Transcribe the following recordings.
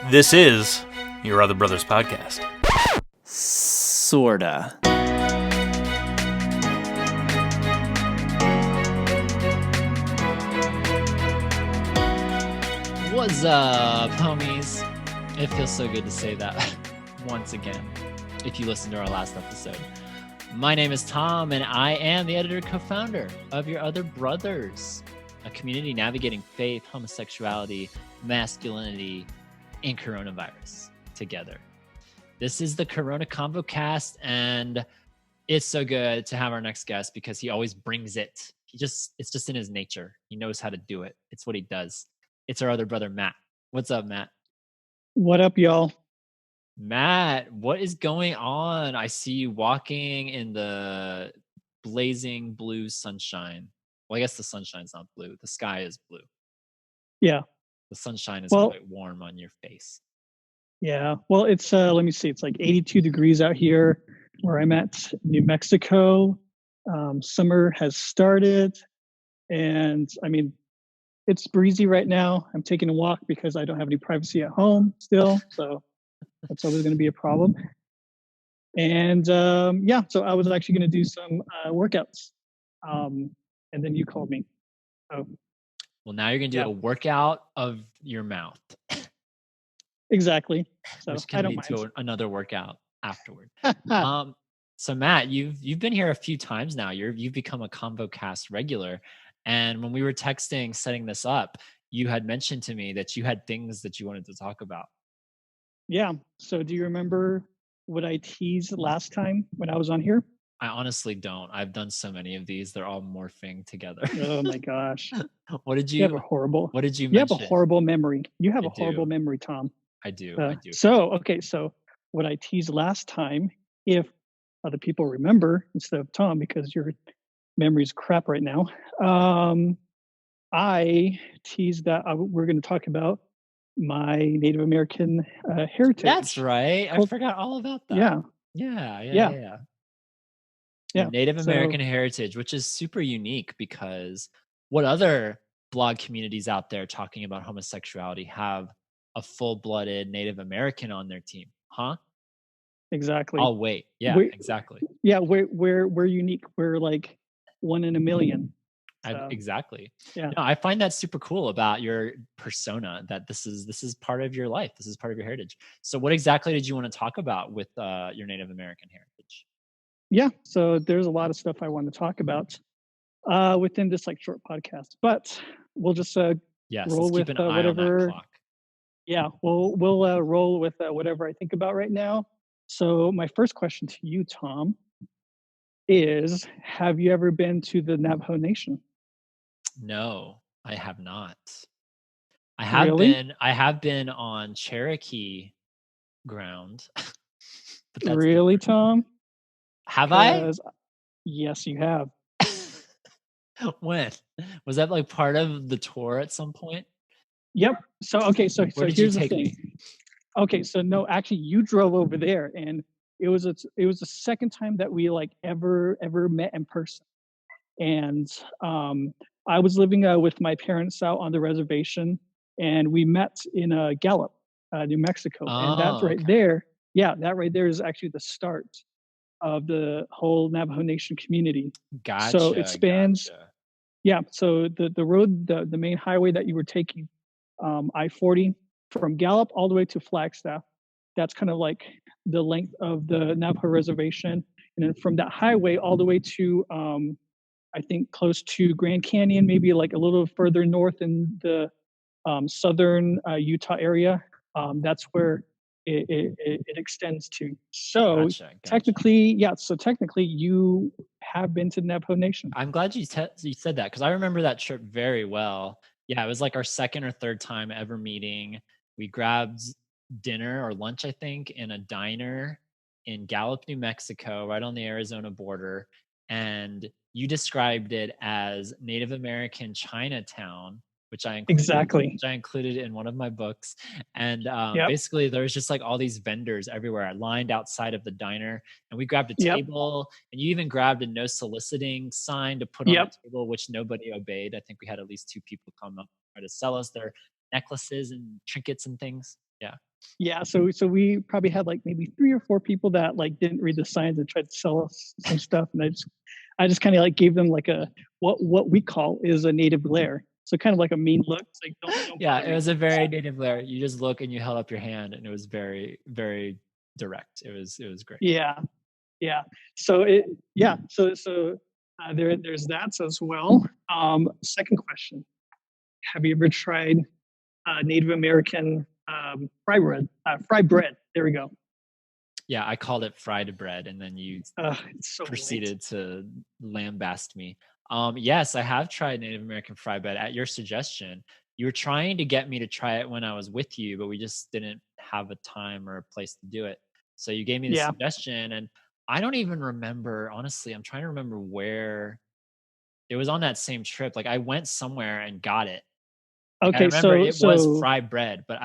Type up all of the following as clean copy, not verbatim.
This is Your Other Brothers Podcast. Sorta. What's up, homies? It feels so good to say that once again, if you listened to our last episode. My name is Tom, and I am the editor co-founder of Your Other Brothers, a community navigating faith, homosexuality, masculinity, and coronavirus together. This is the Corona ConvoCast, and it's so good to have our next guest because he always brings it. It's just in his nature. He knows how to do it. It's what he does. It's our other brother, Matt. What's up, Matt? What up, y'all? Matt, what is going on? I see you walking in the blazing blue sunshine. Well, I guess the sunshine's not blue. The sky is blue. Yeah. The sunshine is quite warm on your face. Yeah. Well, it's, let me see. It's like 82 degrees out here where I'm at, New Mexico. Summer has started. And I mean, it's breezy right now. I'm taking a walk because I don't have any privacy at home still. So that's always going to be a problem. And so I was actually going to do some workouts. And then you called me. Oh. Well, now you're going to do a workout of your mouth. Exactly. So which can lead to another workout afterward. So Matt, you've been here a few times now. You've become a ConvoCast regular. And when we were texting, setting this up, you had mentioned to me that you had things that you wanted to talk about. Yeah. So do you remember what I teased last time when I was on here? I honestly don't. I've done so many of these. They're all morphing together. Oh my gosh. What did you You have a horrible memory. You have a horrible memory, Tom. I do. So what I teased last time, if other people remember instead of Tom, because your memory's crap right now, I teased that we're going to talk about my Native American heritage. That's right. I forgot all about that. Yeah. Native American heritage, which is super unique because what other blog communities out there talking about homosexuality have a full-blooded Native American on their team? Huh? Exactly. I'll wait. Yeah, exactly. Yeah, we're unique. We're like one in a million. Exactly. Yeah. No, I find that super cool about your persona, that this is part of your life. This is part of your heritage. So what exactly did you want to talk about with your Native American heritage? Yeah, so there's a lot of stuff I want to talk about within this like short podcast, but we'll just roll with whatever. Yeah, we'll roll with whatever I think about right now. So my first question to you, Tom, is: have you ever been to the Navajo Nation? No, I have not. I have been on Cherokee ground. Really, Tom? Have I? Yes, you have. When? Was that like part of the tour at some point? Yep. So here's the thing. Me? Okay, so no, actually you drove over there, and it was the second time that we like ever met in person. And I was living with my parents out on the reservation, and we met in Gallup, New Mexico. And that's right there. Yeah, that right there is actually the start of the whole Navajo Nation community. Gotcha. So it spans. Gotcha. Yeah. So the road, the main highway that you were taking, I-40 from Gallup all the way to Flagstaff. That's kind of like the length of the Navajo reservation, and then from that highway all the way to I think close to Grand Canyon, maybe like a little further north in the southern Utah area. That's where it extends to. So gotcha. technically, you have been to the Navajo Nation. I'm glad you said that, because I remember that trip very well. Yeah, it was like our second or third time ever meeting. We grabbed dinner or lunch, I think, in a diner in Gallup, New Mexico, right on the Arizona border. And you described it as Native American Chinatown, which I included in one of my books. And basically there was just like all these vendors everywhere lined outside of the diner. And we grabbed a table, and you even grabbed a no soliciting sign to put on the table, which nobody obeyed. I think we had at least 2 people come up and try to sell us their necklaces and trinkets and things. Yeah, so we probably had like maybe 3 or 4 people that like didn't read the signs and tried to sell us some stuff, and I just kind of like gave them like a what we call is a native glare. So kind of like a mean look. It's like don't Yeah, bother it me. was a very native glare. You just look and you held up your hand, and it was very, very direct. It was great. Yeah, yeah. So there's that as well. Second question: have you ever tried Native American fry bread? Fry bread. There we go. Yeah, I called it fried bread, and then you It's so proceeded to lambast me. Yes, I have tried Native American fry bread at your suggestion. You were trying to get me to try it when I was with you, but we just didn't have a time or a place to do it. So you gave me the Yeah. suggestion, and I don't even remember. Honestly, I'm trying to remember where it was on that same trip. Like I went somewhere and got it. Like I Okay, remember so it was fried bread, but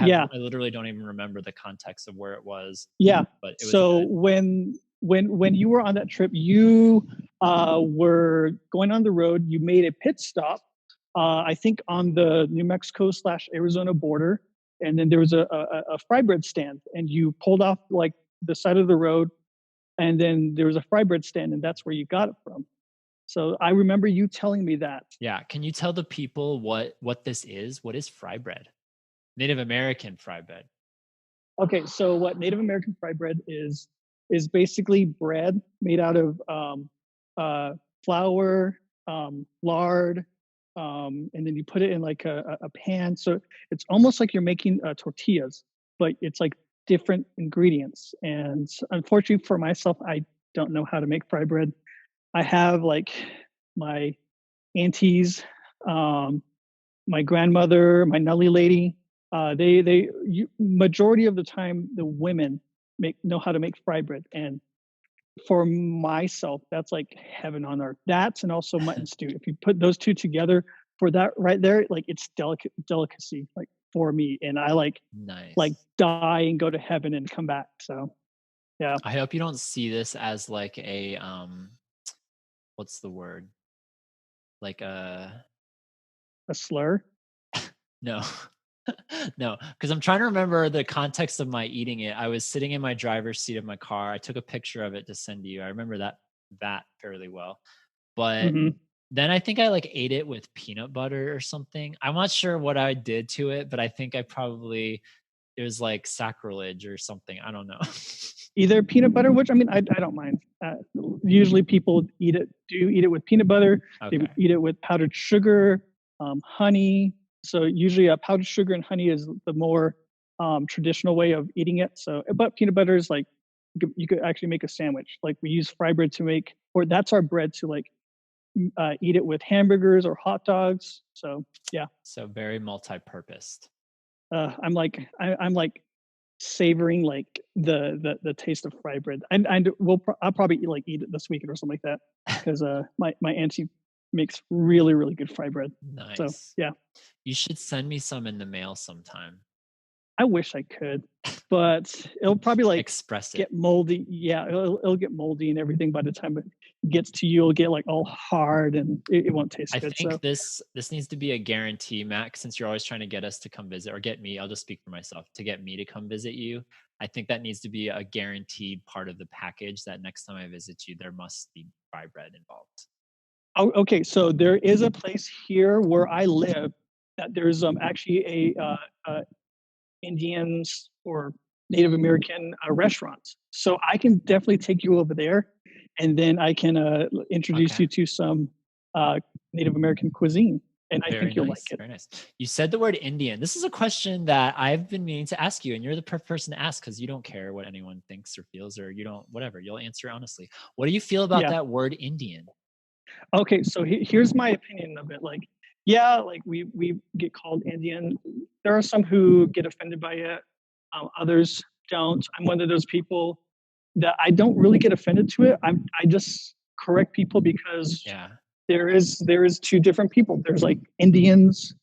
yeah, I literally don't even remember the context of where it was. yeah. But it was So good. when you were on that trip, you were going on the road. You made a pit stop, I think on the New Mexico / Arizona border, and then there was a fry bread stand, and you pulled off like the side of the road, and then there was a fry bread stand, and that's where you got it from. So I remember you telling me that. Yeah, can you tell the people what this is? What is fry bread? Native American fry bread. Okay, so what Native American fry bread is basically bread made out of flour, lard, and then you put it in like a pan. So it's almost like you're making tortillas, but it's like different ingredients. And unfortunately for myself, I don't know how to make fry bread. I have like my aunties, my grandmother, my Nelly lady. Majority of the time the women know how to make fry bread, and for myself, that's like heaven on earth. That's and also mutton stew. If you put those two together, for that right there, like it's delicacy, like for me, and I like Nice. die and go to heaven and come back. So yeah, I hope you don't see this as like a what's the word? Like a slur. no. No, because I'm trying to remember the context of my eating it. I was sitting in my driver's seat of my car. I took a picture of it to send to you. I remember that fairly well. But Hmm. then I think I like ate it with peanut butter or something. I'm not sure what I did to it, but I think it was like sacrilege or something. I don't know. Either peanut butter, which I mean, I don't mind. Usually people do eat it with peanut butter. They Okay. eat it with powdered sugar, honey. So usually powdered sugar and honey is the more traditional way of eating it. So, but peanut butter is like, you could actually make a sandwich. Like we use fry bread to make, or that's our bread to like eat it with hamburgers or hot dogs. So yeah, So very multi-purposed. I'm like savoring like the taste of fry bread. And I'll probably eat it this weekend or something like that because my auntie makes really really good fry bread. So Nice. yeah, You should send me some in the mail sometime. I wish I could, but it'll probably like Express it. get moldy. Yeah, it'll get moldy and everything by the time it gets to you. It'll get like all hard and it won't taste I good. think So this needs to be a guarantee, Max, since you're always trying to get us to come visit or get me, I'll just speak for myself, to get me to come visit you. I think that needs to be a guaranteed part of the package that next time I visit you, there must be fry bread involved. oh, okay, so there is a place here where I live that there's actually a Indians or Native American restaurants. So I can definitely take you over there, and then I can introduce Okay. you to some Native American cuisine, and I Very think you'll like nice. it. Very nice. You said the word Indian. This is a question that I've been meaning to ask you, and you're the perfect person to ask because you don't care what anyone thinks or feels, or you don't, whatever. You'll answer honestly. What do you feel about Yeah. that word Indian? Okay. So here's my opinion of it. Like, yeah, like we get called Indian. There are some who get offended by it. Others don't. I'm one of those people that I don't really get offended to it. I just correct people because Yeah. there is two different people. There's like Indians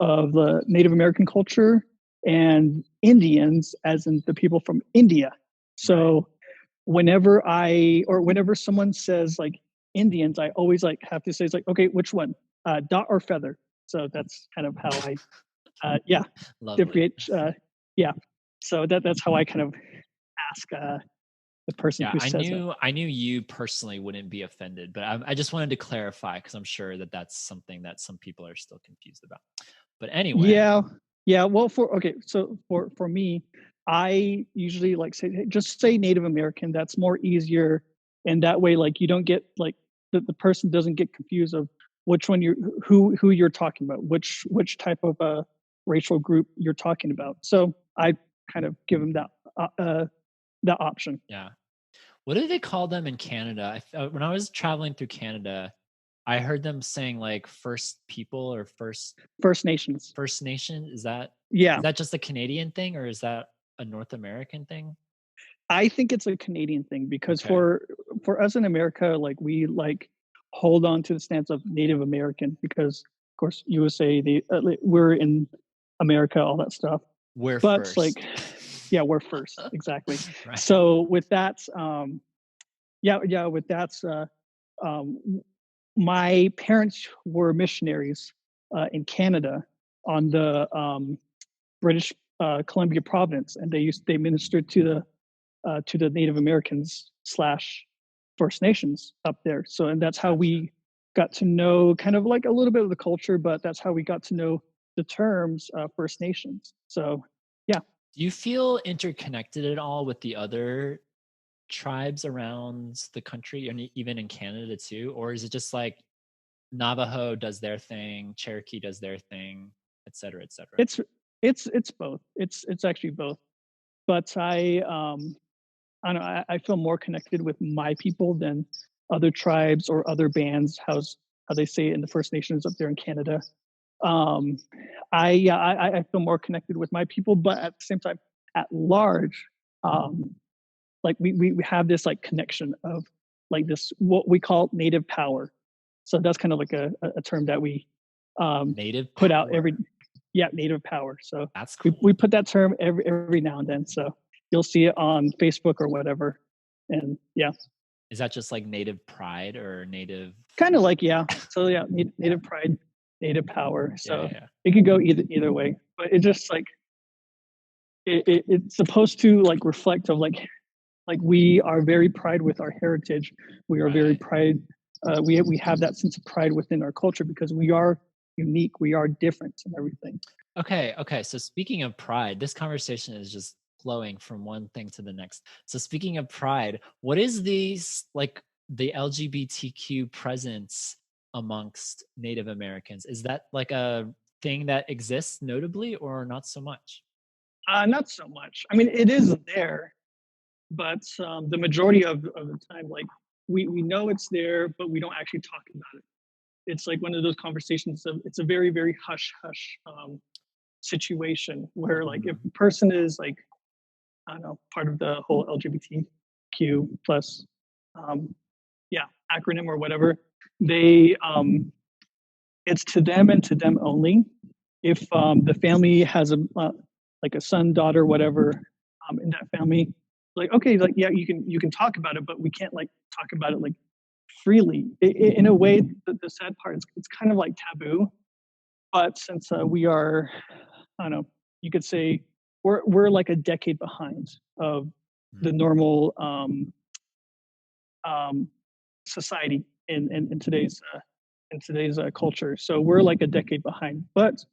of the Native American culture and Indians as in the people from India. So whenever someone says like Indians, I always like have to say it's like, okay, which one? Dot or feather? So that's kind of how I yeah Lovely. differentiate Yeah. So that's how I kind of ask the person Yeah, who I says it. knew you personally wouldn't be offended, but I just wanted to clarify because I'm sure that that's something that some people are still confused about. But anyway, Yeah. Yeah. Well, so for me, I usually like say hey, just say Native American. That's more easier, and that way, like you don't get like the person doesn't get confused of which one who you're talking about, which type of racial group you're talking about. So I kind of give them that option. yeah. What do they call them in Canada? When I was traveling through Canada, I heard them saying like First People or First Nations. First Nation. Yeah, Is that just a Canadian thing or is that a North American thing? I think it's a Canadian thing because Okay. for us in America, like we like hold on to the stance of Native American because, of course, USA we're in America, all that stuff. We're But like, first. yeah, we're first, exactly. Right. So with that, with that, um, my parents were missionaries in Canada on the British Columbia province, and they ministered to the Native Americans slash First Nations up there. So, and that's how Gotcha. we got to know kind of like a little bit of the culture, but that's how we got to know the terms First Nations. So, yeah. Do you feel interconnected at all with the other tribes around the country and even in Canada too? Or is it just like Navajo does their thing, Cherokee does their thing, et cetera, et cetera? It's both. It's actually both. But I don't know. I feel more connected with my people than other tribes or other bands. How they say it in the First Nations up there in Canada. Um, I feel more connected with my people, but at the same time, at large, um, like we have this like connection of like this what we call native power. So that's kind of like a term that we Native put out power. native power. So That's we cool. put that term every now and then. So you'll see it on Facebook or whatever. And yeah, Is that just like native pride or native? kind of like yeah. So yeah, Yeah, native pride, native power. yeah, So yeah. it could go either way, but it just like it's supposed to like reflect of like we are very pride with our heritage. We are very Right. pride. We have that sense of pride within our culture because we are unique. We are different and everything. Okay, okay. So speaking of pride, this conversation is just flowing from one thing to the next. So speaking of pride, what is like the LGBTQ presence amongst Native Americans? Is that like a thing that exists notably or not so much? Not so much. I mean, it is there, but the majority of the time, like we know it's there, but we don't actually talk about it. It's like one of those conversations of it's a very very hush hush situation where like if Mhm. a person is like I don't know part of the whole LGBTQ plus um, yeah acronym or whatever, they it's to them and to them only. If the family has a like a son, daughter, whatever in that family, like okay, like yeah, you can talk about it, but we can't like talk about it like freely. In a way, the sad part is it's kind of like taboo. But since we are, I don't know, you could say we're like a decade behind of the Mhm. normal um, society in today's culture. So we're like a decade behind. But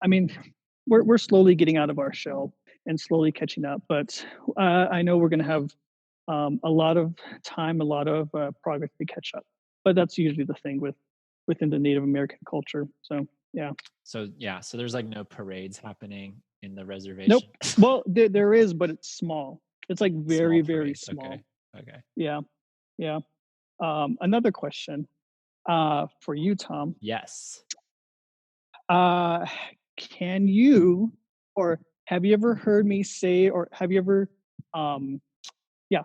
I mean, we're slowly getting out of our shell and slowly catching up. But I know we're going to have a lot of time, a lot of progress to catch up. But that's usually the thing within the Native American culture. So yeah. So yeah, so there's like no parades happening in the Nope. reservation. Well, there is, but it's small. It's like Small very, very parades. Okay. small. Okay. Yeah. Yeah. Another question for you, Tom. Yes. Uh, can you, or have you ever heard me say, or have you ever, um,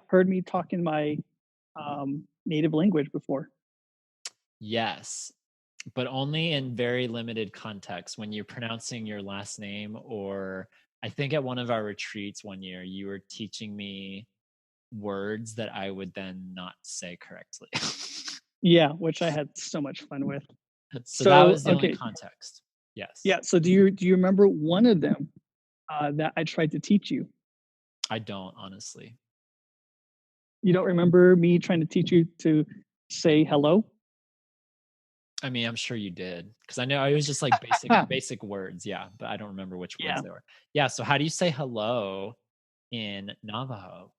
heard me talk in my native language before? Yes, but only in very limited context when you're pronouncing your last name, or I think at one of our retreats one year, you were teaching me words that I would then not say correctly. Yeah, which I had so much fun with. So that So, was the only okay, context. Yes. yeah. So do you remember one of them? that I tried to teach you? I don't, honestly. You don't remember me trying to teach you to say hello? I mean, I'm sure you did, because I know it was just like basic words. Yeah, but I don't remember which words Yeah. they were. Yeah. So how do you say hello in Navajo?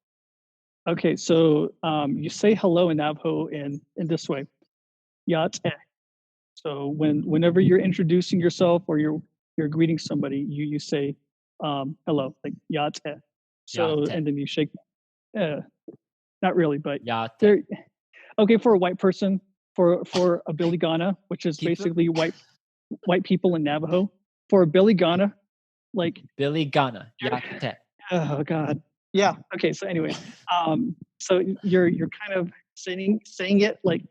Okay, so you say hello in Navajo in this way, Yat. So whenever you're introducing yourself or you're greeting somebody, you say hello, like Yat. So Yate. and then you shake. Uh, Not really, but Yate. there. Okay, for a white person, for a Billy Ghana, which is Keep it. basically white people in Navajo. For a Billy Ghana, like Billy Ghana. Yate. oh god, yeah. Okay, so anyways, so you're kind of saying it like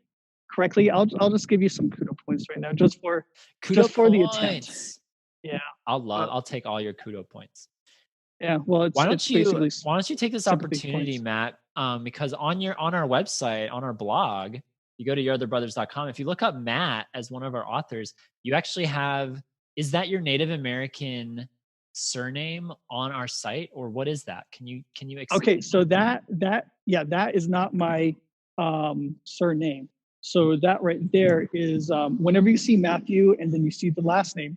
correctly. I'll just give you some kudo points right now, just for Kudo the attempt. points. Yeah, I'll take all your kudo points. yeah. Well, it's basically Why don't you take this sympathy opportunity, points. Matt? Because on our website, on our blog, you go to yourotherbrothers.com. If you look up Matt as one of our authors, you actually have, is that your Native American surname on our site, or what is that? Can you explain? Okay, so that is not my surname. So that right there is whenever you see Matthew and then you see the last name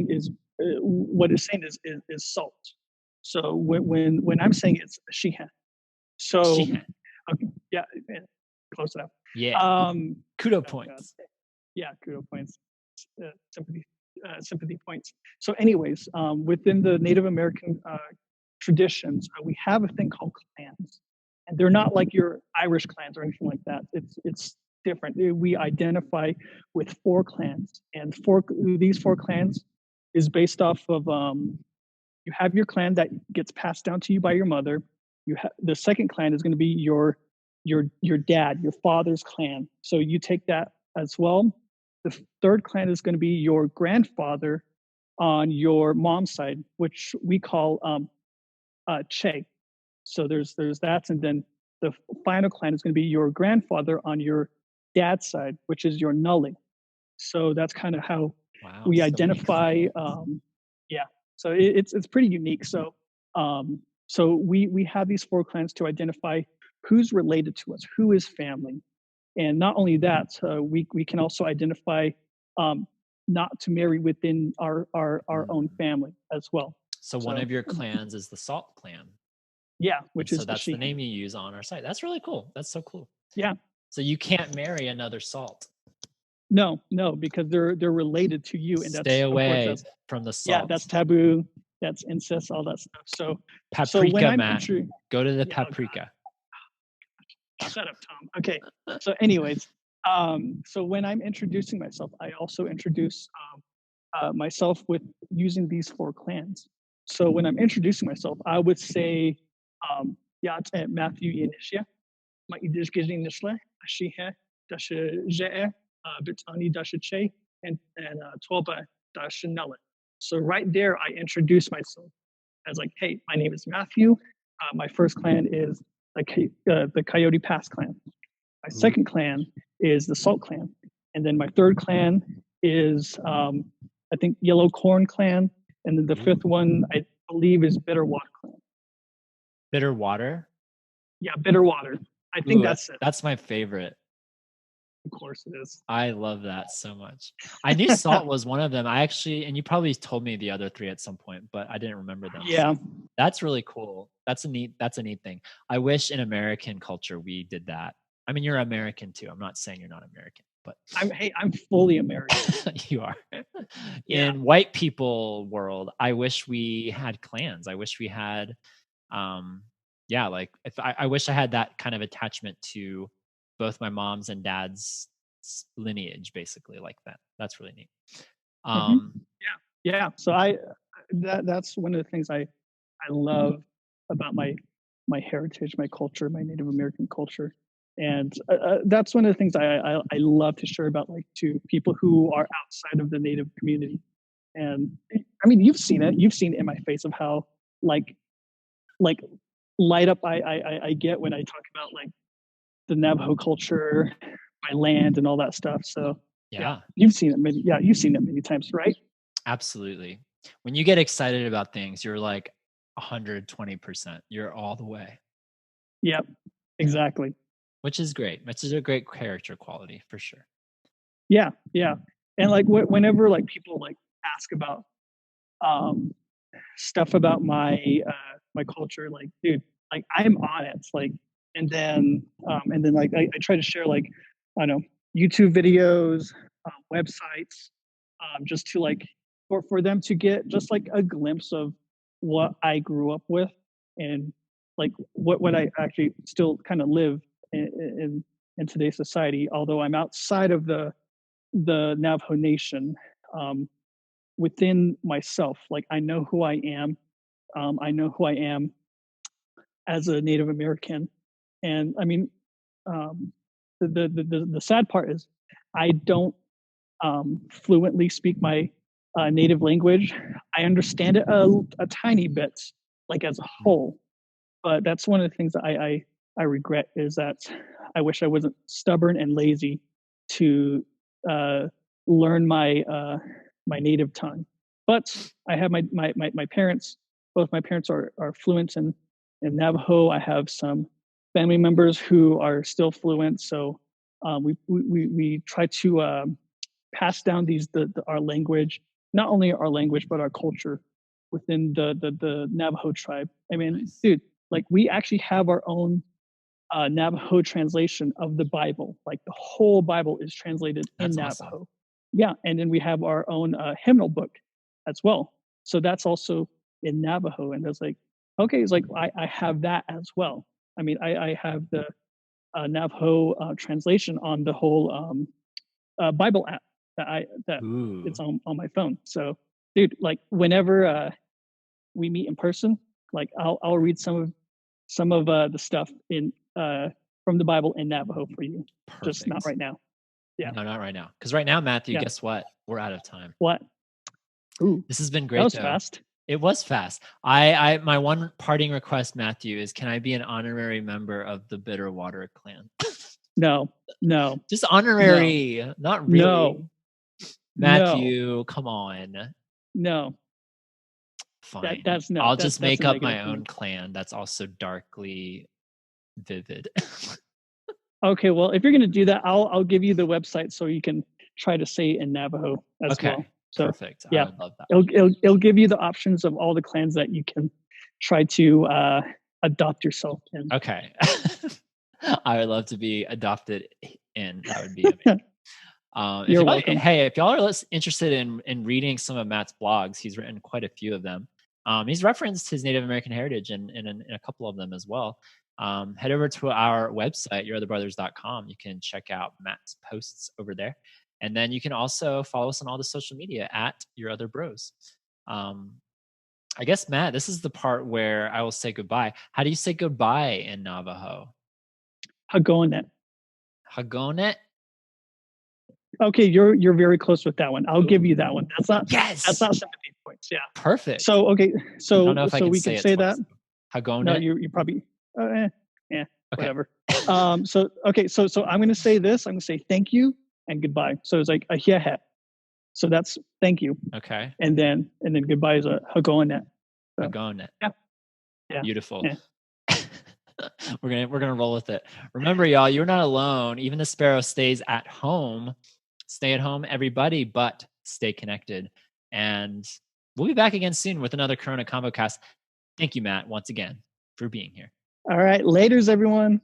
is what it's saying is salt. So when I'm saying it's Sheehan. So Sheehan. okay, yeah, close enough. Yeah. Kudo points. Yeah, kudo points, sympathy points. So, anyways, within the Native American traditions, we have a thing called clans, and they're not like your Irish clans or anything like that. It's different. We identify with 4 clans, and these 4 clans is based off of you have your clan that gets passed down to you by your mother. The second clan is going to be your dad, your father's clan. So you take that as well. The third clan is going to be your grandfather on your mom's side, which we call Che. So there's that, and then the final clan is going to be your grandfather on your dad's side, which is your Nully. So that's kind of how we so identify. Yeah, so it's pretty unique. So we have these 4 clans to identify who's related to us, who is family, and not only that, we can also identify not to marry within our own family as well. So one of your clans is the Salt clan. Yeah, which is that's the name you use on our site. That's really cool. That's so cool. Yeah. So you can't marry another Salt. No, because they're related to you, and stay away of course, from the Salt. Yeah, that's taboo. That's incest, all that stuff. So paprika, Matt. Go to the paprika. Shut up, Tom. Okay. So, anyways, so when I'm introducing myself, I also introduce myself with using these 4 clans. So when I'm introducing myself, I would say, Yat Matthew Yanishya, Ma Idish Gizing Nishle, Ashihe, Dasha Je, Bitani Dasha Che, and Toba Dasha Nella. So right there, I introduce myself as like, hey, my name is Matthew. My first clan is the Coyote Pass clan. My second clan is the Salt clan. And then my third clan is, I think, Yellow Corn clan. And then the fifth one, I believe, is Bitter Water clan. Bitter Water? Yeah, Bitter Water. I think that's it. That's my favorite. Of course it is. I love that so much. I knew Salt was one of them. I actually, and you probably told me the other 3 at some point, but I didn't remember them. Yeah. So that's really cool. That's a neat thing. I wish in American culture we did that. I mean, you're American too. I'm not saying you're not American, but I'm fully American. You are. Yeah. In white people world, I wish we had clans. I wish we had like if I wish I had that kind of attachment to both my mom's and dad's lineage, basically, like that. That's really neat. Yeah. So that's one of the things I love about my heritage, my culture, my Native American culture, and that's one of the things I love to share about, like, to people who are outside of the Native community. And I mean, you've seen it in my face of how like light up I get when I talk about like the Navajo culture, my land, and all that stuff. So yeah, you've seen it many times, right? Absolutely. When you get excited about things, you're like 120%. You're all the way, Yep, exactly. which is great. Which is a great character quality for sure. Yeah, yeah. And like whenever like people like ask about um stuff about my culture, like dude, like I'm on it. Like and then like I try to share like I don't know YouTube videos, websites, just to like for them to get just like a glimpse of what I grew up with and like what I actually still kind of live in today's society. Although I'm outside of the Navajo Nation, um, within myself, like I know who I am. I know who I am as a Native American, and I mean, um, the sad part is I don't fluently speak my native language. I understand it a tiny bit, like as a whole, but that's one of the things that I regret is that I wish I wasn't stubborn and lazy to uh, learn my native tongue. But I have my parents. Both my parents are fluent in Navajo. I have some family members who are still fluent. So we try to pass down our language, not only our language but our culture within the Navajo tribe. I mean, Nice. dude, like we actually have our own Navajo translation of the Bible. Like the whole Bible is translated That's in awesome. Navajo. Yeah, and then we have our own hymnal book as well. So that's also in Navajo, and it's like, okay, it's like I have that as well. I mean, I have the Navajo translation on the whole Bible app that Ooh, it's on my phone. So, dude, like whenever we meet in person, like I'll read some of the stuff in from the Bible in Navajo for you. Just not perfect. right now. Yeah. No, not right now. Because right now, Matthew, Yeah. guess what? We're out of time. What? Ooh, This has been that great, was though. fast. It was fast. I my one parting request, Matthew, is can I be an honorary member of the Bitterwater clan? No, no, Just honorary, not really. no, Matthew, come on. no. Fine. That's no. I'll That's just that's make a up negative my for me. own clan that's also darkly vivid. Okay, well, if you're gonna do that, I'll give you the website so you can try to say it in Navajo as well. Okay, So perfect. I yeah, would love that. it'll give you the options of all the clans that you can try to adopt yourself in. Okay. I would love to be adopted in. That would be amazing. You're welcome. If y'all are interested in reading some of Matt's blogs, he's written quite a few of them. He's referenced his Native American heritage in a couple of them as well. Head over to our website, yourotherbrothers.com. You can check out Matt's posts over there. And then you can also follow us on all the social media at Your Other Bros. I guess, Matt, this is the part where I will say goodbye. How do you say goodbye in Navajo? Hagonet. Hagonet? Okay, you're very close with that one. I'll give you that one. That's not sympathy points. Yeah. Perfect. So okay, I so don't know if I can we say can it say twice. that. Hagonet? No, you probably Okay. whatever. So okay, so I'm gonna say this. I'm gonna say thank you and goodbye. So it's like a hiahet. So that's thank you. Okay. And then goodbye is a hagonet. So, Hagonet. yeah. Beautiful. Yeah. We're gonna roll with it. Remember, y'all, you're not alone. Even the sparrow stays at home. Stay at home, everybody, but stay connected. And we'll be back again soon with another Corona ConvoCast. Thank you, Matt, once again for being here. All right. Laters, everyone.